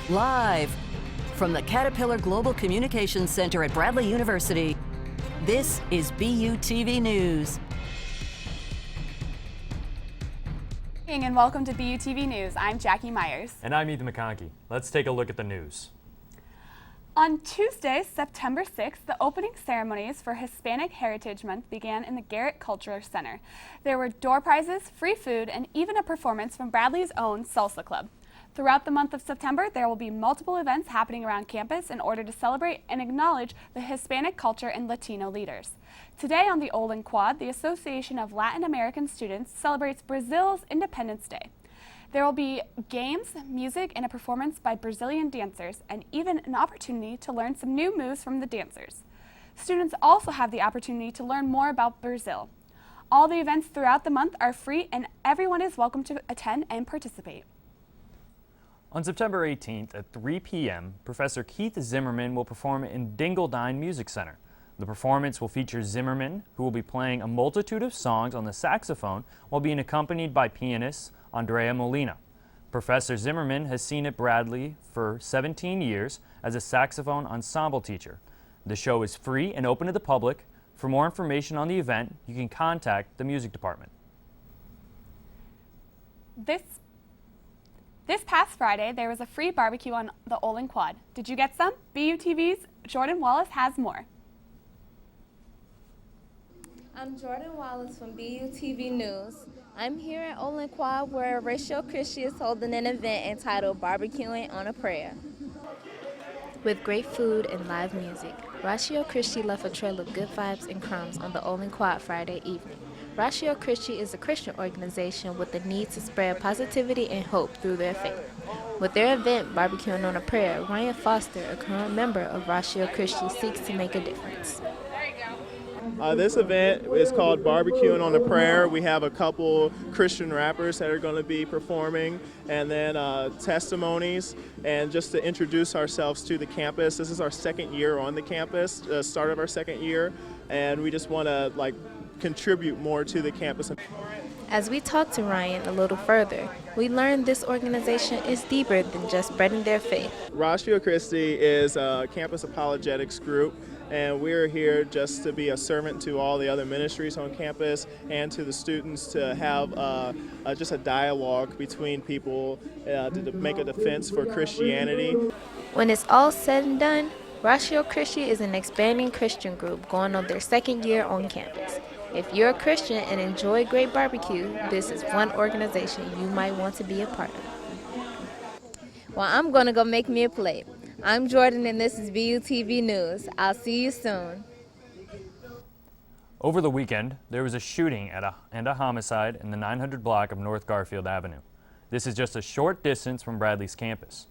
Live from the Caterpillar Global Communications Center at Bradley University, this is BUTV News. And welcome to BUTV News. I'm Jackie Myers. And I'm Ethan McConkey. Let's take a look at the news. On Tuesday, September 6th, the opening ceremonies for Hispanic Heritage Month began in the Garrett Cultural Center. There were door prizes, free food, and even a performance from Bradley's own Salsa Club. Throughout the month of September, there will be multiple events happening around campus in order to celebrate and acknowledge the Hispanic culture and Latino leaders. Today on the Olin Quad, the Association of Latin American Students celebrates Brazil's Independence Day. There will be games, music, and a performance by Brazilian dancers, and even an opportunity to learn some new moves from the dancers. Students also have the opportunity to learn more about Brazil. All the events throughout the month are free, and everyone is welcome to attend and participate. On September 18th at 3 p.m., Professor Keith Zimmerman will perform in Dingledine Music Center. The performance will feature Zimmerman, who will be playing a multitude of songs on the saxophone while being accompanied by pianist Andrea Molina. Professor Zimmerman has seen at Bradley for 17 years as a saxophone ensemble teacher. The show is free and open to the public. For more information on the event, you can contact the music department. This past Friday, there was a free barbecue on the Olin Quad. Did you get some? BUTV's Jordan Wallace has more. I'm Jordan Wallace from BUTV News. I'm here at Olin Quad where Rashio Christi is holding an event entitled Barbecuing on a Prayer. With great food and live music, Rashio Christi left a trail of good vibes and crumbs on the Olin Quad Friday evening. Rashio Christi is a Christian organization with the need to spread positivity and hope through their faith. With their event, Barbecuing on a Prayer, Ryan Foster, a current member of Rashio Christi, seeks to make a difference. This event is called Barbecuing on a Prayer. We have a couple Christian rappers that are going to be performing, and then testimonies, and just to introduce ourselves to the campus. This is our second year on the campus, start of our second year, and we just want to contribute more to the campus. As we talked to Ryan a little further, we learned this organization is deeper than just spreading their faith. Rashio Christi is a campus apologetics group, and we're here just to be a servant to all the other ministries on campus and to the students to have just a dialogue between people to make a defense for Christianity. When it's all said and done, Rashio Christi is an expanding Christian group going on their second year on campus. If you're a Christian and enjoy great barbecue, this is one organization you might want to be a part of. Well, I'm going to go make me a plate. I'm Jordan and this is BUTV News. I'll see you soon. Over the weekend, there was a shooting and a homicide in the 900 block of North Garfield Avenue. This is just a short distance from Bradley's campus.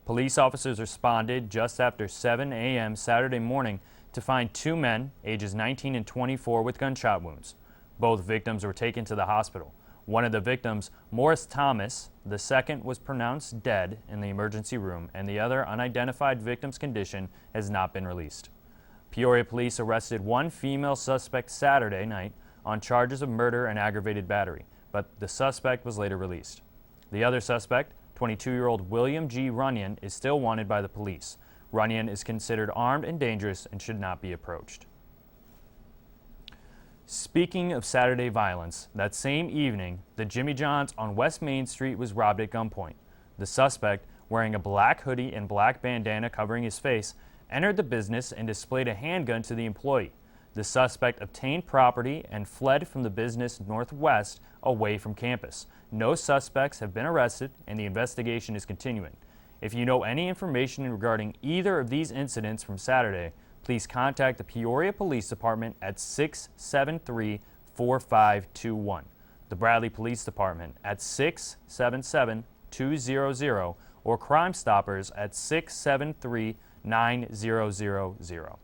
Police officers responded just after 7 a.m. Saturday morning to find two men, ages 19 and 24, with gunshot wounds. Both victims were taken to the hospital. One of the victims, Morris Thomas, the second was pronounced dead in the emergency room, and the other unidentified victim's condition has not been released. Peoria police arrested one female suspect Saturday night on charges of murder and aggravated battery, but the suspect was later released. The other suspect, 22-year-old William G. Runyon, is still wanted by the police. Runyon is considered armed and dangerous and should not be approached. Speaking of Saturday violence, that same evening, the Jimmy John's on West Main Street was robbed at gunpoint. The suspect, wearing a black hoodie and black bandana covering his face, entered the business and displayed a handgun to the employee. The suspect obtained property and fled from the business northwest away from campus. No suspects have been arrested and the investigation is continuing. If you know any information regarding either of these incidents from Saturday, please contact the Peoria Police Department at 673-4521, the Bradley Police Department at 677-200, or Crime Stoppers at 673-9000.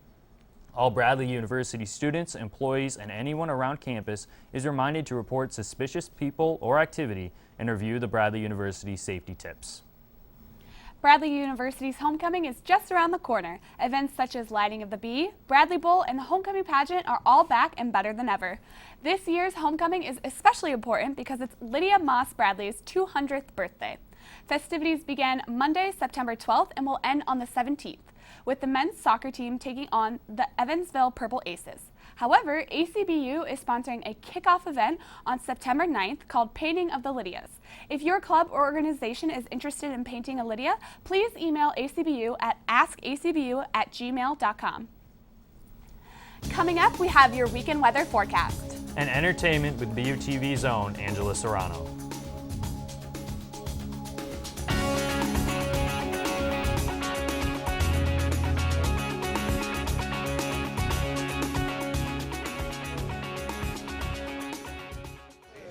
All Bradley University students, employees, and anyone around campus is reminded to report suspicious people or activity and review the Bradley University safety tips. Bradley University's homecoming is just around the corner. Events such as Lighting of the Bee, Bradley Bowl, and the homecoming pageant are all back and better than ever. This year's homecoming is especially important because it's Lydia Moss Bradley's 200th birthday. Festivities begin Monday, September 12th and will end on the 17th, with the men's soccer team taking on the Evansville Purple Aces. However, ACBU is sponsoring a kickoff event on September 9th called Painting of the Lydias. If your club or organization is interested in painting a Lydia, please email ACBU at askacbu@gmail.com. Coming up, we have your weekend weather forecast. And entertainment with BUTV's own Angela Serrano.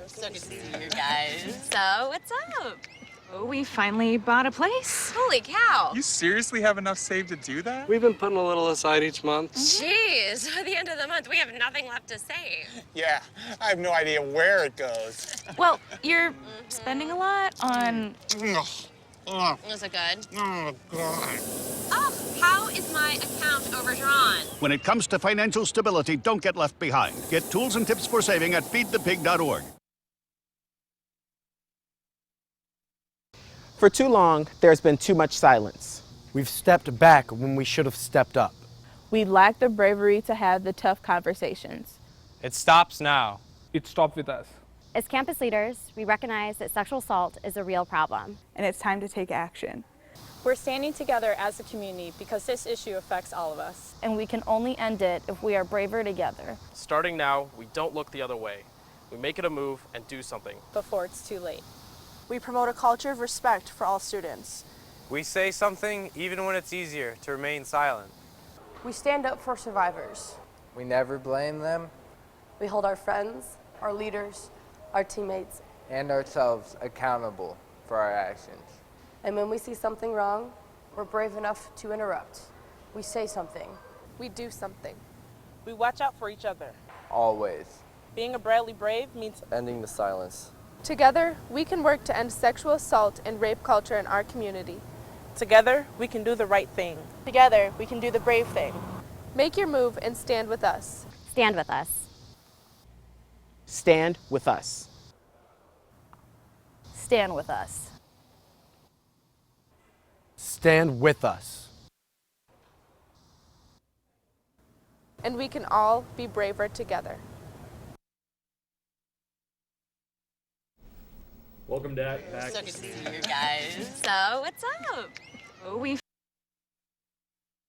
So good to see you guys. So, what's up? Oh, we finally bought a place. Holy cow. You seriously have enough saved to do that? We've been putting a little aside each month. Jeez, at the end of the month, we have nothing left to save. Yeah, I have no idea where it goes. Well, you're spending a lot on... Is it good? Oh, God. Oh, how is my account overdrawn? When it comes to financial stability, don't get left behind. Get tools and tips for saving at feedthepig.org. For too long, there's been too much silence. We've stepped back when we should have stepped up. We lack the bravery to have the tough conversations. It stops now. It stopped with us. As campus leaders, we recognize that sexual assault is a real problem. And it's time to take action. We're standing together as a community because this issue affects all of us. And we can only end it if we are braver together. Starting now, we don't look the other way. We make it a move and do something. Before it's too late. We promote a culture of respect for all students. We say something even when it's easier to remain silent. We stand up for survivors. We never blame them. We hold our friends, our leaders, our teammates, and ourselves accountable for our actions. And when we see something wrong, we're brave enough to interrupt. We say something. We do something. We watch out for each other. Always. Being a Bradley Brave means Ending the silence. Together, we can work to end sexual assault and rape culture in our community. together we can do the right thing. Together, we can do the brave thing. Make your move and stand with us. Stand with us. Stand with us. Stand with us. Stand with us. And we can all be braver together. Welcome back. So good to see you guys. So, what's up? Oh, we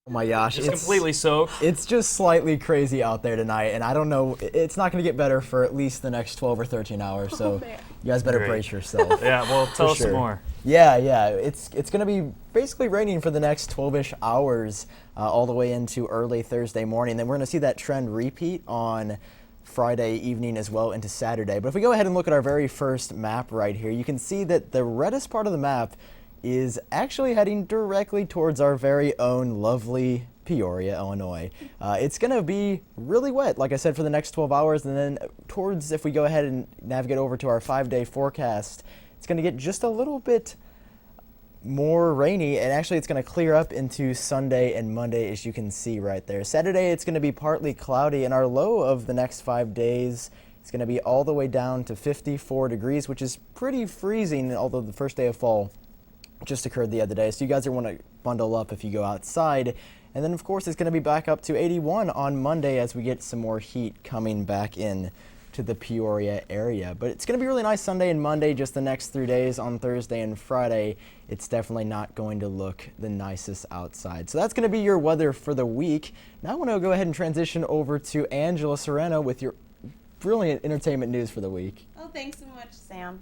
Oh my gosh, It's completely soaked. It's just slightly crazy out there tonight, and I don't know, it's not going to get better for at least the next 12 or 13 hours, so you guys better brace yourself. Yeah, well, tell us some more. Yeah, it's going to be basically raining for the next 12-ish hours all the way into early Thursday morning. Then we're going to see that trend repeat on Friday evening as well into Saturday. But if we go ahead and look at our very first map right here, you can see that the reddest part of the map is actually heading directly towards our very own lovely Peoria, Illinois. It's going to be really wet, like I said, for the next 12 hours, and then towards, if we go ahead and navigate over to our 5-day forecast, it's going to get just a little bit more rainy, and actually it's going to clear up into Sunday and Monday, as you can see right there. Saturday, it's going to be partly cloudy, and our low of the next 5 days is going to be all the way down to 54 degrees, which is pretty freezing, although the first day of fall just occurred the other day, so you guys are want to bundle up if you go outside. And then of course it's going to be back up to 81 on Monday as we get some more heat coming back in to the Peoria area. But it's going to be really nice Sunday and Monday, just the next 3 days. On Thursday and Friday, it's definitely not going to look the nicest outside. So that's going to be your weather for the week. Now I want to go ahead and transition over to Angela Serrano with your brilliant entertainment news for the week. Oh, thanks so much, Sam.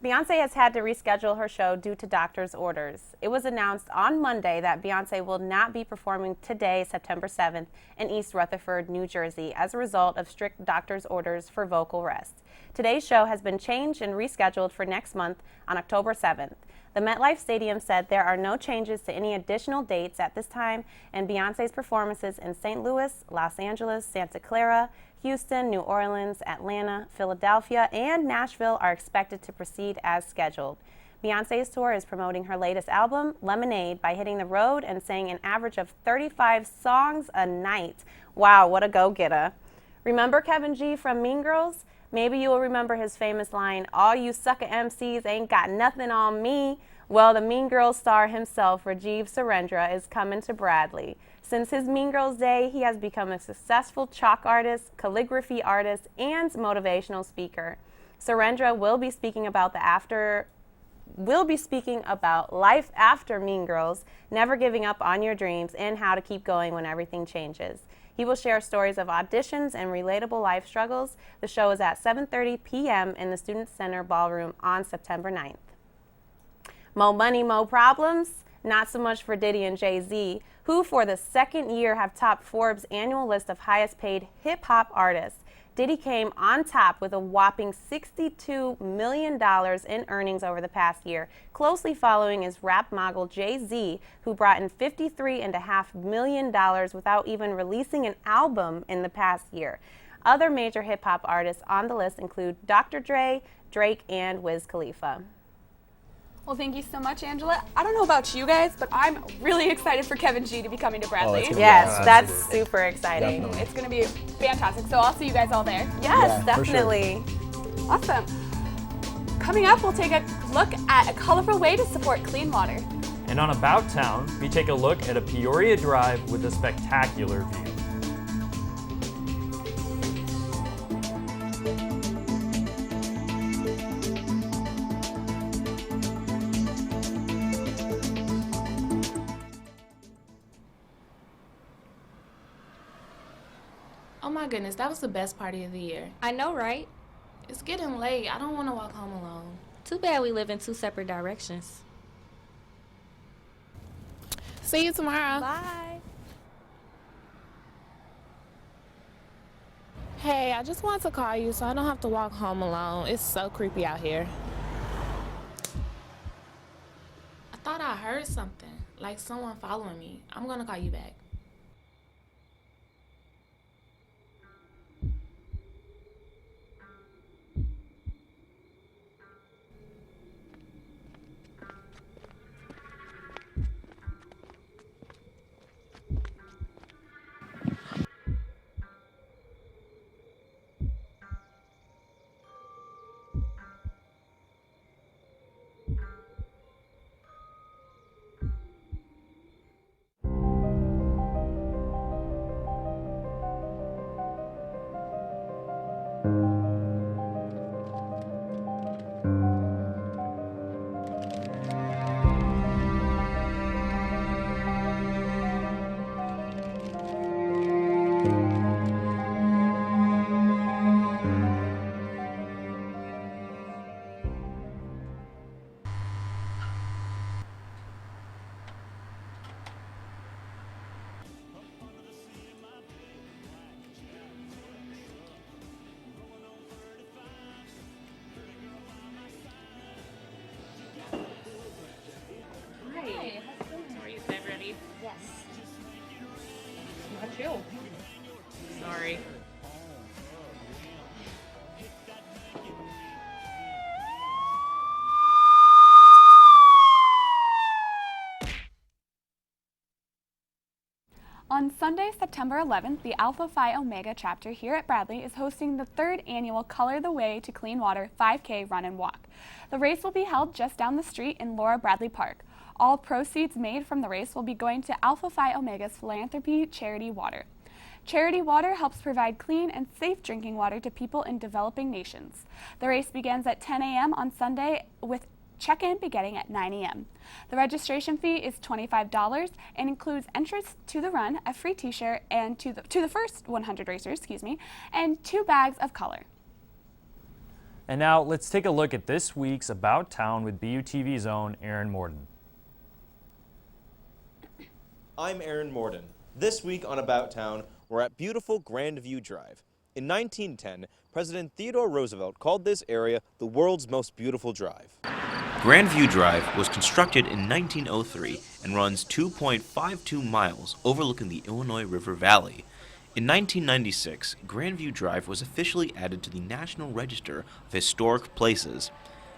Beyonce has had to reschedule her show due to doctor's orders. It was announced on Monday that Beyonce will not be performing today, September 7th, in East Rutherford, New Jersey, as a result of strict doctor's orders for vocal rest. Today's show has been changed and rescheduled for next month on October 7th. The MetLife Stadium said there are no changes to any additional dates at this time, and Beyonce's performances in St. Louis, Los Angeles, Santa Clara, Houston, New Orleans, Atlanta, Philadelphia, and Nashville are expected to proceed as scheduled. Beyonce's tour is promoting her latest album, Lemonade, by hitting the road and singing an average of 35 songs a night. Wow, what a go-getter. Remember Kevin G from Mean Girls? Maybe you will remember his famous line, "All you sucker MCs ain't got nothing on me." Well, the Mean Girls star himself, Rajiv Surendra, is coming to Bradley. Since his Mean Girls day, he has become a successful chalk artist, calligraphy artist, and motivational speaker. Surendra will be speaking about life after Mean Girls, never giving up on your dreams, and how to keep going when everything changes. He will share stories of auditions and relatable life struggles. The show is at 7:30 p.m. in the Student Center Ballroom on September 9th. Mo money, mo problems? Not so much for Diddy and Jay-Z, who for the second year have topped Forbes' annual list of highest paid hip-hop artists. Diddy came on top with a whopping $62 million in earnings over the past year, closely following his rap mogul Jay-Z, who brought in $53.5 million without even releasing an album in the past year. Other major hip-hop artists on the list include Dr. Dre, Drake, and Wiz Khalifa. Well, thank you so much, Angela. I don't know about you guys, but I'm really excited for Kevin G to be coming to Bradley. Yes, that's super exciting. Definitely. It's going to be fantastic. So I'll see you guys all there. Yes, definitely. Sure. Awesome. Coming up, we'll take a look at a colorful way to support clean water. And on About Town, we take a look at a Peoria drive with a spectacular view. Oh my goodness, that was the best party of the year. I know, right? It's getting late. I don't want to walk home alone. Too bad we live in two separate directions. See you tomorrow. Bye. Hey, I just wanted to call you so I don't have to walk home alone. It's so creepy out here. I thought I heard something, like someone following me. I'm gonna call you back. Sorry. On Sunday, September 11th, the Alpha Phi Omega chapter here at Bradley is hosting the 3rd annual Color the Way to Clean Water 5K Run and Walk. The race will be held just down the street in Laura Bradley Park. All proceeds made from the race will be going to Alpha Phi Omega's philanthropy Charity Water. Charity Water helps provide clean and safe drinking water to people in developing nations. The race begins at 10 a.m. on Sunday with check-in beginning at 9 a.m. The registration fee is $25 and includes entrance to the run, a free t-shirt, and to the first 100 racers, and 2 bags of color. And now let's take a look at this week's About Town with BUTV's own Aaron Morden. I'm Aaron Morden. This week on About Town, we're at beautiful Grandview Drive. In 1910, President Theodore Roosevelt called this area the world's most beautiful drive. Grandview Drive was constructed in 1903 and runs 2.52 miles overlooking the Illinois River Valley. In 1996, Grandview Drive was officially added to the National Register of Historic Places.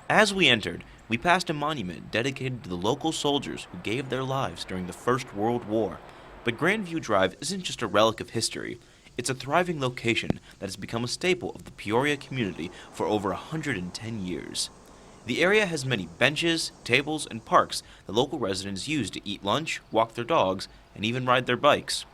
As we entered, we passed a monument dedicated to the local soldiers who gave their lives during the First World War. But Grandview Drive isn't just a relic of history, It's a thriving location that has become a staple of the Peoria community for over 110 years. The area has many benches, tables, and parks that local residents use to eat lunch, walk their dogs, and even ride their bikes.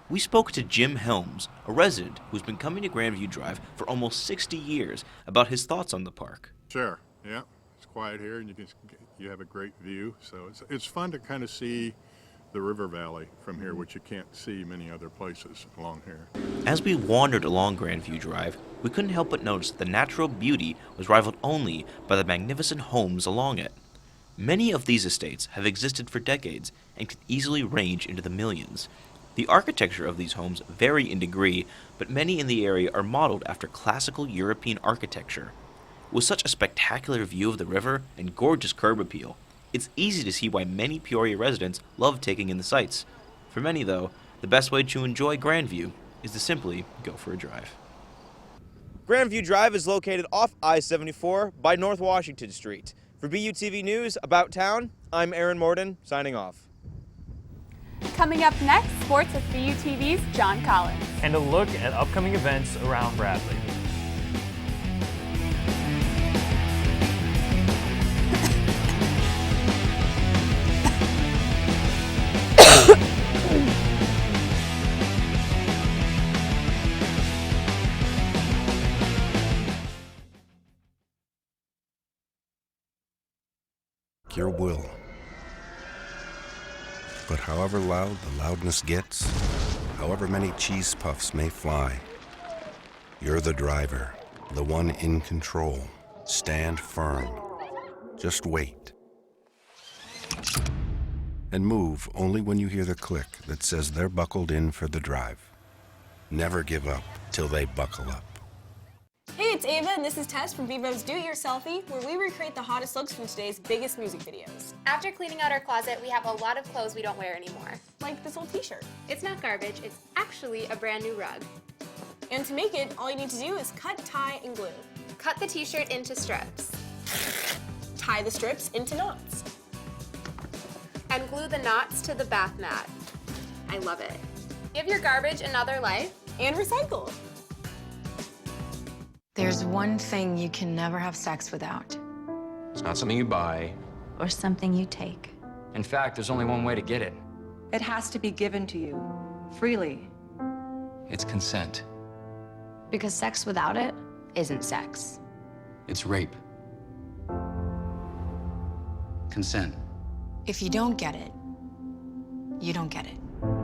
We spoke to Jim Helms, a resident who's been coming to Grandview Drive for almost 60 years, about his thoughts on the park. Sure, yeah. It's quiet here and you have a great view, so it's fun to kind of see the river valley from here, which you can't see many other places along here. As we wandered along Grandview Drive, we couldn't help but notice that the natural beauty was rivaled only by the magnificent homes along it. Many of these estates have existed for decades and could easily range into the millions. The architecture of these homes vary in degree, but many in the area are modeled after classical European architecture. With such a spectacular view of the river and gorgeous curb appeal, it's easy to see why many Peoria residents love taking in the sights. For many, though, the best way to enjoy Grandview is to simply go for a drive. Grandview Drive is located off I-74 by North Washington Street. For BUTV News About Town, I'm Aaron Morden, signing off. Coming up next, sports with BUTV's John Collins. And a look at upcoming events around Bradley. Your will. But however loud the loudness gets, however many cheese puffs may fly, you're the driver, the one in control. Stand firm. Just wait. And move only when you hear the click that says they're buckled in for the drive. Never give up till they buckle up. Hey, it's Ava, and this is Tess from Vivo's Do It Yourselfie, where we recreate the hottest looks from today's biggest music videos. After cleaning out our closet, we have a lot of clothes we don't wear anymore. Like this old t-shirt. It's not garbage, it's actually a brand new rug. And to make it, all you need to do is cut, tie, and glue. Cut the t-shirt into strips. Tie the strips into knots. And glue the knots to the bath mat. I love it. Give your garbage another life. And recycle. There's one thing you can never have sex without. It's not something you buy. Or something you take. In fact, there's only one way to get it. It has to be given to you, freely. It's consent. Because sex without it isn't sex. It's rape. Consent. If you don't get it, you don't get it.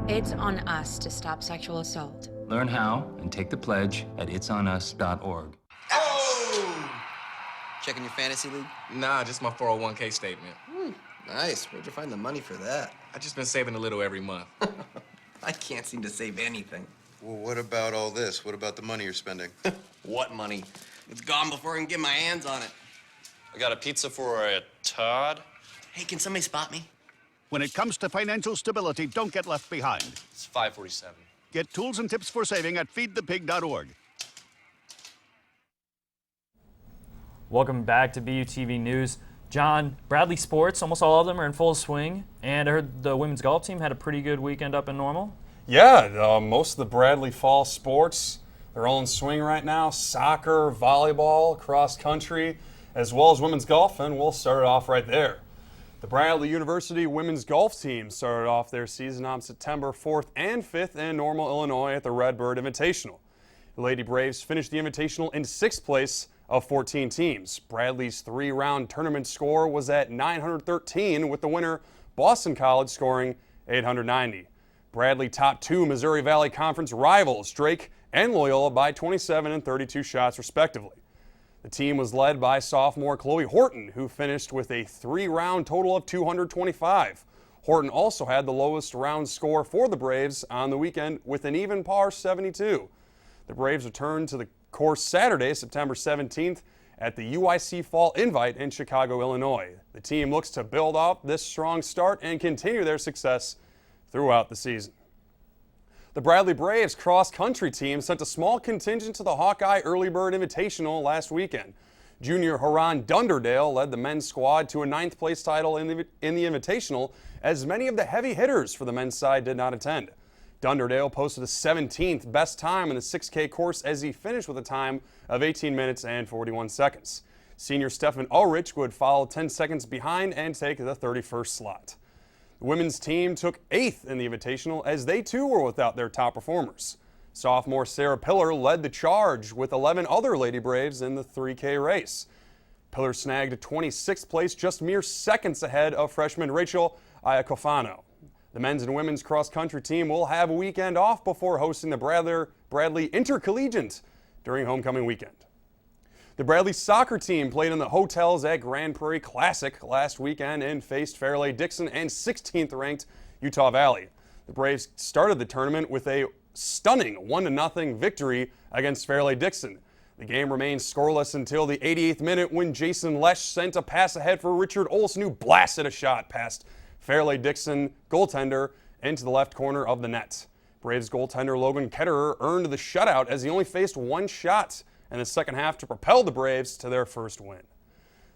It's on us to stop sexual assault. Learn how and take the pledge at itsonus.org. Oh! Checking your fantasy league? Nah, just my 401k statement. Nice. Where'd you find the money for that? I've just been saving a little every month. I can't seem to save anything. Well, what about all this? What about the money you're spending? What money? It's gone before I can get my hands on it. I got a pizza for a Todd. Hey, can somebody spot me? When it comes to financial stability, don't get left behind. It's 547. Get tools and tips for saving at feedthepig.org. Welcome back to BUTV News. John, Bradley sports, almost all of them are in full swing, and I heard the women's golf team had a pretty good weekend up in Normal. Yeah, most of the Bradley fall sports, they're all in swing right now. Soccer, volleyball, cross country, as well as women's golf, and we'll start it off right there. The Bradley University women's golf team started off their season on September 4th and 5th in Normal, Illinois at the Redbird Invitational. The Lady Braves finished the Invitational in 6th place of 14 teams. Bradley's 3-round tournament score was at 913, with the winner, Boston College, scoring 890. Bradley topped 2 Missouri Valley Conference rivals, Drake and Loyola, by 27 and 32 shots respectively. The team was led by sophomore Chloe Horton, who finished with a 3-round total of 225. Horton also had the lowest round score for the Braves on the weekend with an even par 72. The Braves returned to the course Saturday, September 17th, at the UIC Fall Invite in Chicago, Illinois. The team looks to build off this strong start and continue their success throughout the season. The Bradley Braves cross-country team sent a small contingent to the Hawkeye Early Bird Invitational last weekend. Junior Haran Dunderdale led the men's squad to a 9th place title in the Invitational, as many of the heavy hitters for the men's side did not attend. Dunderdale posted a 17th best time in the 6K course as he finished with a time of 18 minutes and 41 seconds. Senior Stefan Ulrich would follow 10 seconds behind and take the 31st slot. The women's team took 8th in the Invitational as they too were without their top performers. Sophomore Sarah Pillar led the charge with 11 other Lady Braves in the 3K race. Pillar snagged 26th place, just mere seconds ahead of freshman Rachel Iacofano. The men's and women's cross-country team will have a weekend off before hosting the Bradley Intercollegiate during homecoming weekend. The Bradley soccer team played in the hotels at Grand Prairie Classic last weekend and faced Fairleigh Dixon and 16th-ranked Utah Valley. The Braves started the tournament with a stunning 1-0 victory against Fairleigh Dixon. The game remained scoreless until the 88th minute when Jason Lesh sent a pass ahead for Richard Olson, who blasted a shot past Fairleigh Dixon goaltender into the left corner of the net. Braves goaltender Logan Ketterer earned the shutout as he only faced one shot in the second half to propel the Braves to their first win.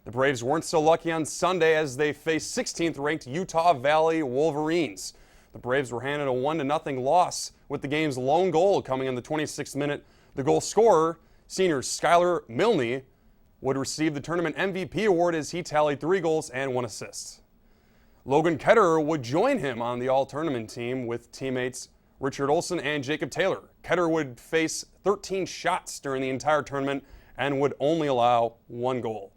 The Braves weren't so lucky on Sunday as they faced 16th-ranked Utah Valley Wolverines. The Braves were handed a 1-0 loss with the game's lone goal coming in the 26th minute. The goal scorer, senior Skylar Milne, would receive the tournament MVP award as he tallied 3 goals and 1 assist. Logan Ketterer would join him on the all-tournament team with teammates Richard Olson and Jacob Taylor. Ketterer would face 13 shots during the entire tournament and would only allow 1 goal.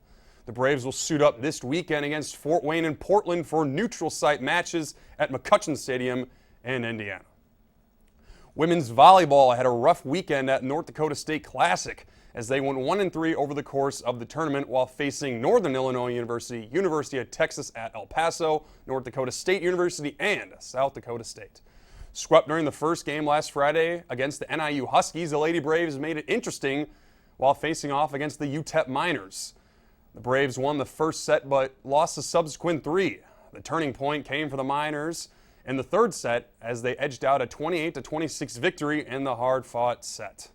The Braves will suit up this weekend against Fort Wayne and Portland for neutral site matches at McCutcheon Stadium in Indiana. Women's volleyball had a rough weekend at North Dakota State Classic as they went 1-3 over the course of the tournament while facing Northern Illinois University, University of Texas at El Paso, North Dakota State University, and South Dakota State. Swept during the first game last Friday against the NIU Huskies, the Lady Braves made it interesting while facing off against the UTEP Miners. The Braves won the first set but lost the subsequent 3. The turning point came for the Miners in the third set as they edged out a 28-26 victory in the hard-fought set.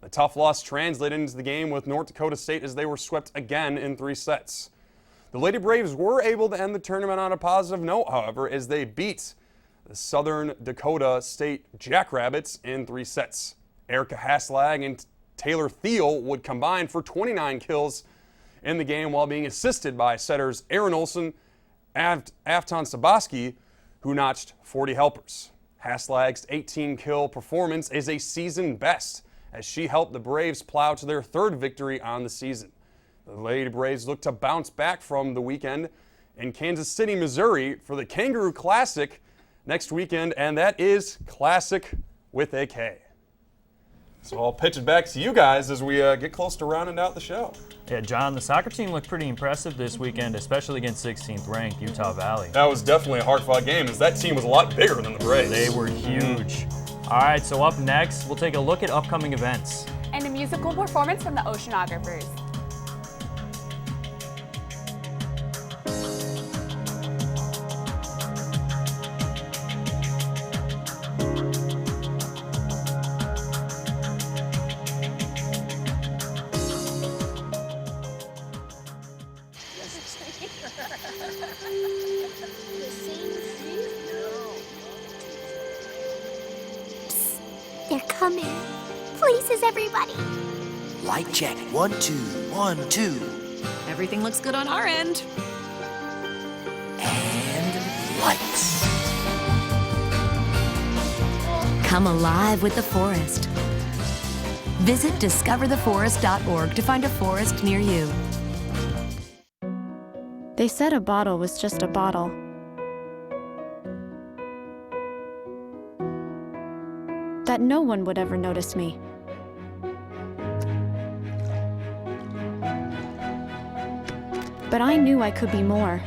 The tough loss translated into the game with North Dakota State as they were swept again in 3 sets. The Lady Braves were able to end the tournament on a positive note, however, as they beat the Southern Dakota State Jackrabbits in 3 sets. Erica Haslag and Taylor Thiel would combine for 29 kills in the game while being assisted by setters Aaron Olson and Afton Sabaski, who notched 40 helpers. Haslag's 18-kill performance is a season best as she helped the Braves plow to their 3rd victory on the season. The Lady Braves look to bounce back from the weekend in Kansas City, Missouri for the Kangaroo Classic next weekend, and that is Classic with a K. So I'll pitch it back to you guys as we get close to rounding out the show. Yeah, John, the soccer team looked pretty impressive this weekend, especially against 16th-ranked Utah Valley. That was definitely a hard-fought game as that team was a lot bigger than the Braves. They were huge. All right, so up next, we'll take a look at upcoming events. And a musical performance from the Oceanographers. They're coming. Places, everybody. Light check. 1, 2, 1, 2. Everything looks good on our end. And lights. Come alive with the forest. Visit discovertheforest.org to find a forest near you. They said a bottle was just a bottle. That no one would ever notice me. But I knew I could be more.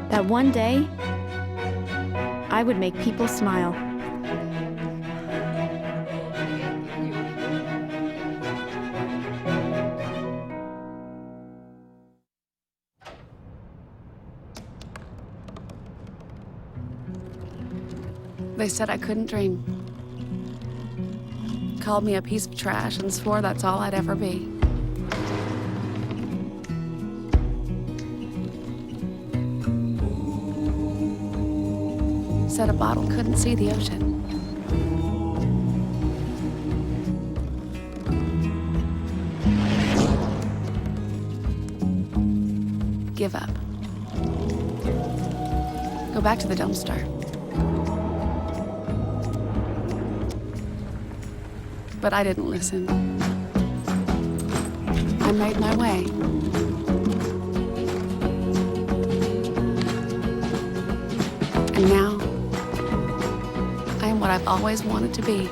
That one day, I would make people smile. They said I couldn't dream. Called me a piece of trash and swore that's all I'd ever be. Said a bottle couldn't see the ocean. give up. Go back to the Dome Star. But I didn't listen. I made my way. And now, I am what I've always wanted to be.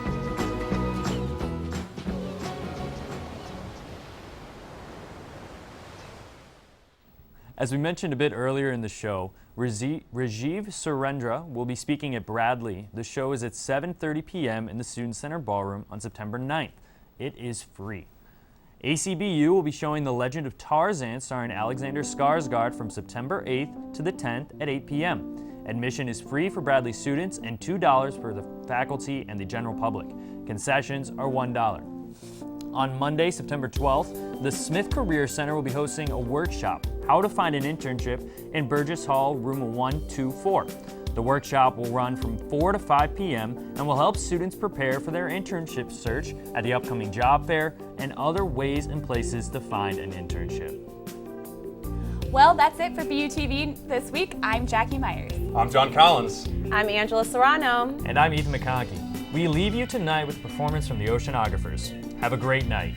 As we mentioned a bit earlier in the show, Rajiv Surendra will be speaking at Bradley. The show is at 7:30 p.m. in the Student Center Ballroom on September 9th. It is free. ACBU will be showing The Legend of Tarzan starring Alexander Skarsgård from September 8th to the 10th at 8 p.m. Admission is free for Bradley students and $2 for the faculty and the general public. Concessions are $1. On Monday, September 12th, the Smith Career Center will be hosting a workshop, How to Find an Internship, in Burgess Hall, room 124. The workshop will run from 4 to 5 p.m. and will help students prepare for their internship search at the upcoming job fair and other ways and places to find an internship. Well, that's it for BUTV this week. I'm Jackie Myers. I'm John Collins. I'm Angela Serrano. And I'm Ethan McConkey. We leave you tonight with a performance from the Oceanographers. Have a great night.